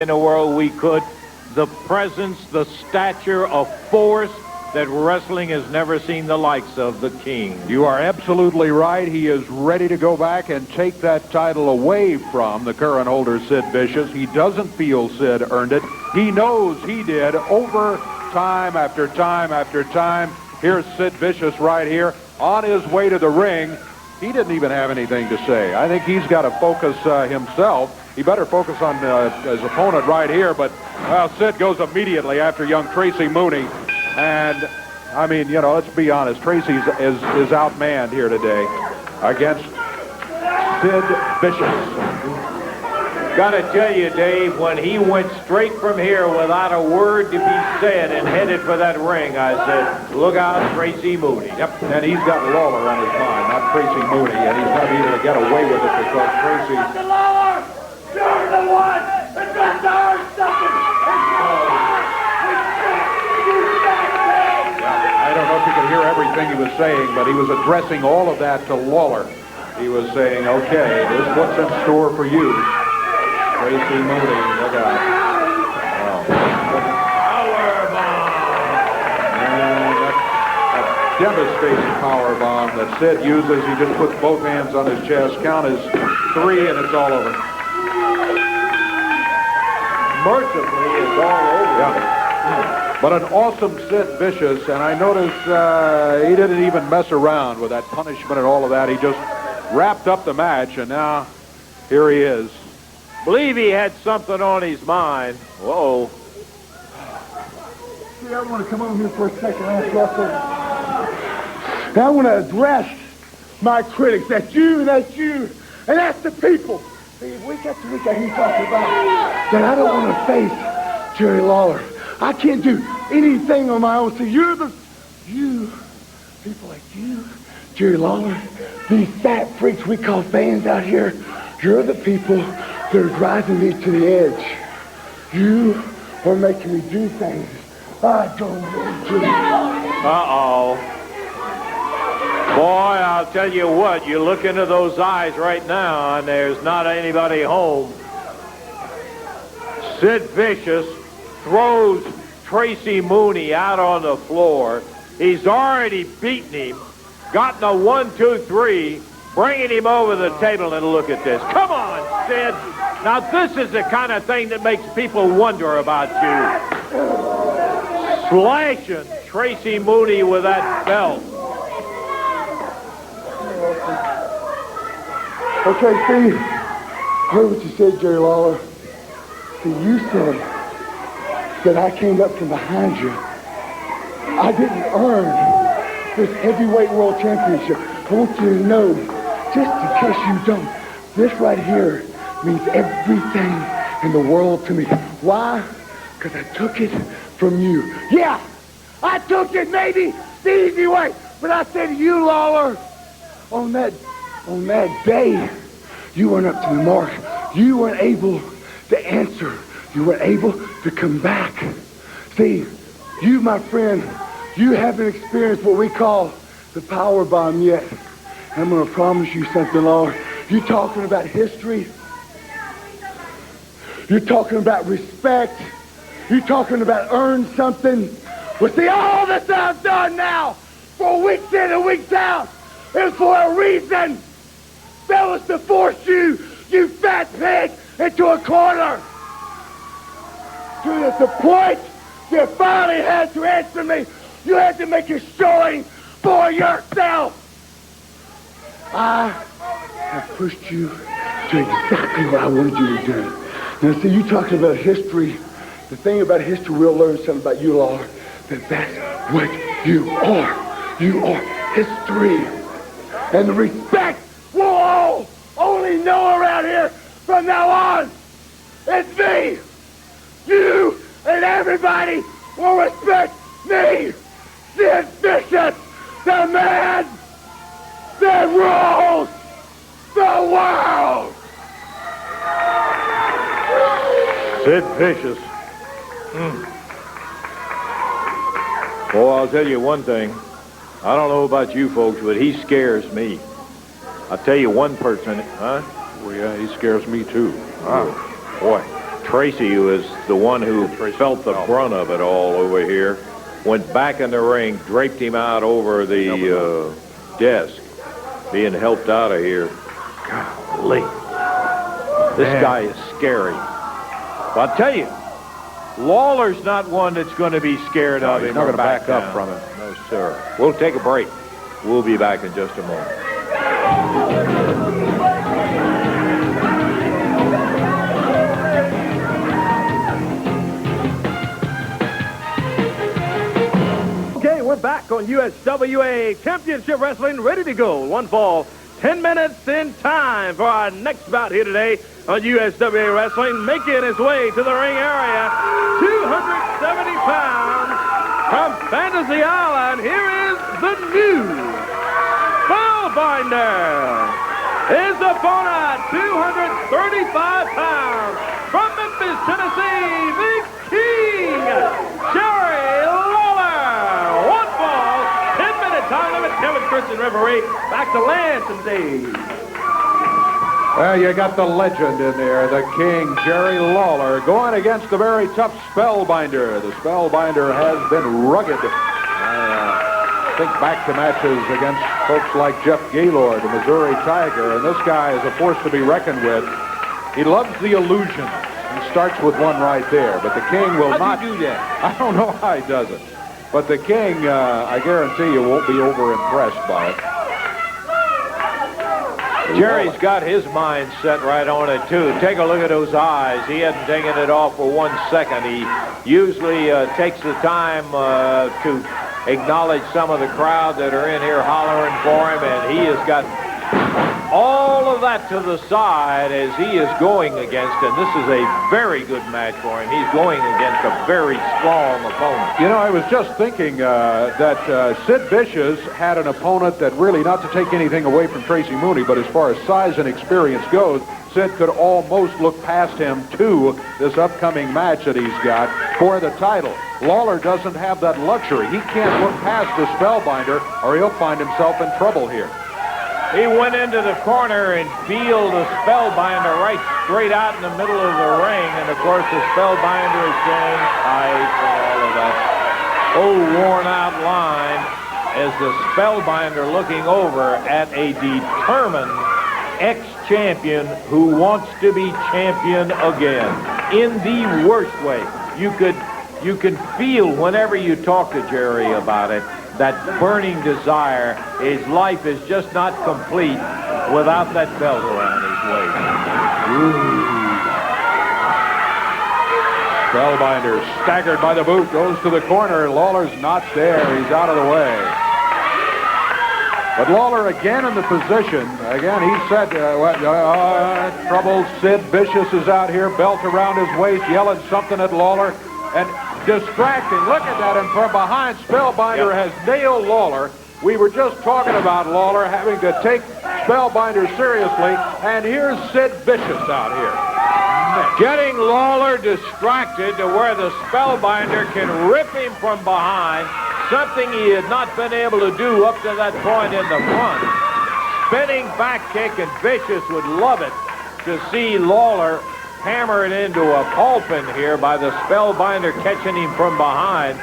in the world we could. The presence, the stature of force that wrestling has never seen the likes of, the King. You are absolutely right. He is ready to go back and take that title away from the current holder, Sid Vicious. He doesn't feel Sid earned it. He knows he did over time after time after time. Here's Sid Vicious right here on his way to the ring. He didn't even have anything to say. I think he's got to focus himself. He better focus on his opponent right here. But, well, Sid goes immediately after young Tracy Mooney. And, I mean, you know, let's be honest. Tracy is outmanned here today against Sid Vicious. Gotta tell you, Dave, when he went straight from here without a word to be said and headed for that ring, I said, look out, Tracy Mooney. Yep, and he's got Lawler on his mind, not Tracy Mooney, and he's not able to get away with it because Tracy... Mr. Lawler, you're the one that got to earn something. I don't know if you could hear everything he was saying, but he was addressing all of that to Lawler. He was saying, okay, this is what's in store for you. Tracy Mooney, look out. That devastating power bomb that Sid uses. He just puts both hands on his chest. Count is 3 and it's all over. Mercifully, it's all over. Yeah. But an awesome Sid Vicious, and I noticed he didn't even mess around with that punishment and all of that. He just wrapped up the match, and now here he is. Believe he had something on his mind. Whoa. See, I want to come over here for a second, Russell. I want to address my critics. That's you, and that's the people. See, week after week I hear you talking about that I don't want to face Jerry Lawler. I can't do anything on my own. See, you, people like you, Jerry Lawler, these fat freaks we call fans out here, you're the people that are driving me to the edge. You are making me do things I don't want to do. Uh-oh. Boy, I'll tell you what, you look into those eyes right now, and there's not anybody home. Sid Vicious throws Tracy Mooney out on the floor. He's already beaten him, gotten a 1, 2, 3, bringing him over the table, and look at this. Come on, Sid. Now, this is the kind of thing that makes people wonder about you. Slashing Tracy Mooney with that belt. Okay, see, heard what you said, Jerry Lawler. See, you said that I came up from behind you. I didn't earn this heavyweight world championship. I want you to know, just in case you don't, this right here means everything in the world to me. Why? Because I took it from you. Yeah, I took it maybe the easy way, but I said to you, Lawler, on that day, you weren't up to the mark. You weren't able to answer. You weren't able to come back. See, you, my friend, you haven't experienced what we call the power bomb yet. And I'm going to promise you something, Lawler. You're talking about history. You're talking about respect. You're talking about earn something. Well, see, all this I've done now, for weeks in and weeks out, is for a reason. That was to force you fat pig, into a corner. To the point you finally had to answer me. You had to make a showing for yourself. I have pushed you to exactly what I wanted you to do. Now, see, you talking about history. The thing about history, we'll learn something about you, Lawler, that's what you are. You are history. And the respect we'll all only know around here from now on is me. You and everybody will respect me. Sid Vicious, the man that rules the world. Sid Vicious. Well, I'll tell you one thing. I don't know about you folks, but he scares me. I'll tell you one person, huh? Well, yeah, he scares me too. Boy, Tracy, who is the one who felt the brunt of it all over here, went back in the ring, draped him out over the desk, being helped out of here. Golly. This guy is scary. But I'll tell you, Lawler's not one that's going to be scared of him. He's not going to back down. up from him. No, sir. We'll take a break. We'll be back in just a moment. Okay, we're back on USWA Championship Wrestling, ready to go. One fall, 10 minutes in time for our next bout here today on USWA Wrestling. Making his way to the ring area, 270 pounds from Fantasy Island. Here is the new Spellbinder. His opponent, 235 pounds from Memphis, Tennessee, the King, Jerry Lawler. One fall, 10-minute time limit. Kevin Christian referee. Back to Lance and Dave. Well, you got the legend in there, the King, Jerry Lawler, going against the very tough Spellbinder. The Spellbinder has been rugged. Think back to matches against folks like Jeff Gaylord, the Missouri Tiger, and this guy is a force to be reckoned with. He loves the illusion. He starts with one right there, but the King will not. How do you do that? I don't know how he does it. But the King, I guarantee you, won't be over-impressed by it. Jerry's got his mind set right on it, too. Take a look at those eyes. He hasn't taken it off for 1 second. He usually takes the time to acknowledge some of the crowd that are in here hollering for him, and he has got all of that to the side as he is going against, and this is a very good match for him. He's going against a very strong opponent. You know, I was just thinking that Sid Vicious had an opponent that really, not to take anything away from Tracy Mooney, but as far as size and experience goes, Sid could almost look past him to this upcoming match that he's got for the title. Lawler doesn't have that luxury. He can't look past the Spellbinder or he'll find himself in trouble here. He went into the corner and peeled the Spellbinder right straight out in the middle of the ring. And, of course, the Spellbinder is saying ice and all of that. Oh, worn-out line as the Spellbinder looking over at a determined ex-champion who wants to be champion again in the worst way. You can feel whenever you talk to Jerry about it, that burning desire. His life is just not complete without that belt around his waist. Spellbinder staggered by the boot, goes to the corner. Lawler's not there. He's out of the way. But Lawler again in the position. Again, he said, trouble. Sid Vicious is out here, belt around his waist, yelling something at Lawler. And distracting. Look at that. And from behind, Spellbinder has nailed Lawler. We were just talking about Lawler having to take Spellbinder seriously. And here's Sid Vicious out here. Getting Lawler distracted to where the Spellbinder can rip him from behind. Something he had not been able to do up to that point in the front. Spinning back kick, and Vicious would love it to see Lawler hammer it into a pulpin here by the Spellbinder catching him from behind,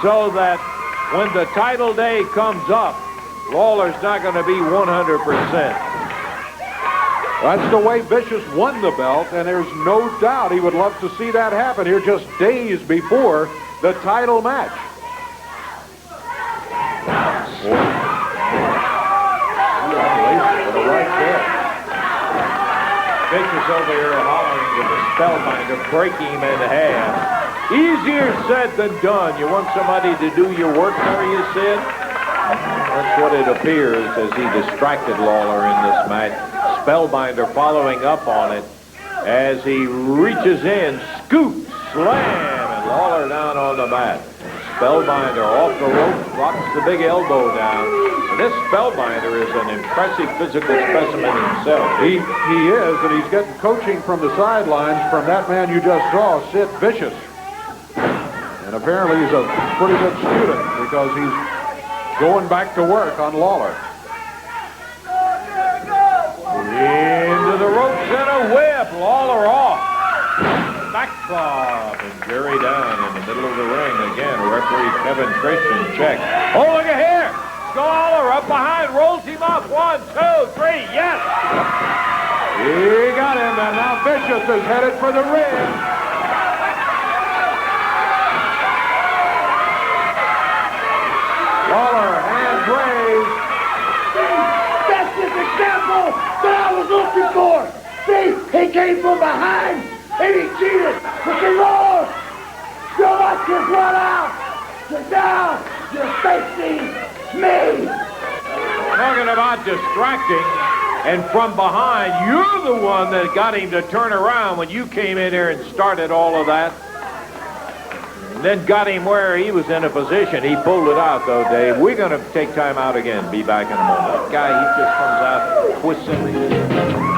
so that when the title day comes up, Lawler's not going to be 100%. That's the way Vicious won the belt, and there's no doubt he would love to see that happen here just days before the title match. Vicious over here hollering to the Spellbinder, breaking him in half. Easier said than done. You want somebody to do your work for you, Sid? That's what it appears as he distracted Lawler in this match. Spellbinder following up on it as he reaches in, scoop, slam, and Lawler down on the mat. Spellbinder off the rope, drops the big elbow down. And this Spellbinder is an impressive physical specimen himself. He is, and he's getting coaching from the sidelines from that man you just saw, Sid Vicious. And apparently he's a pretty good student because he's going back to work on Lawler. Into the ropes and a whip. Lawler off. back club. And Jerry down in the middle of the ring again. Referee Kevin Christian check. Oh, look at here. Lawler up behind, rolls him off. 1, 2, 3, yes. He got him, and now Vicious is headed for the ring. Lawler, hands raised. That's the example that I was looking for. See, he came from behind and he cheated. But see, Lord, you're watch this run out. So now you're facing me. Talking about distracting, and from behind, you're the one that got him to turn around when you came in here and started all of that. And then got him where he was in a position. He pulled it out, though, Dave. We're going to take time out again. Be back in a moment. Guy, he just comes out twisting.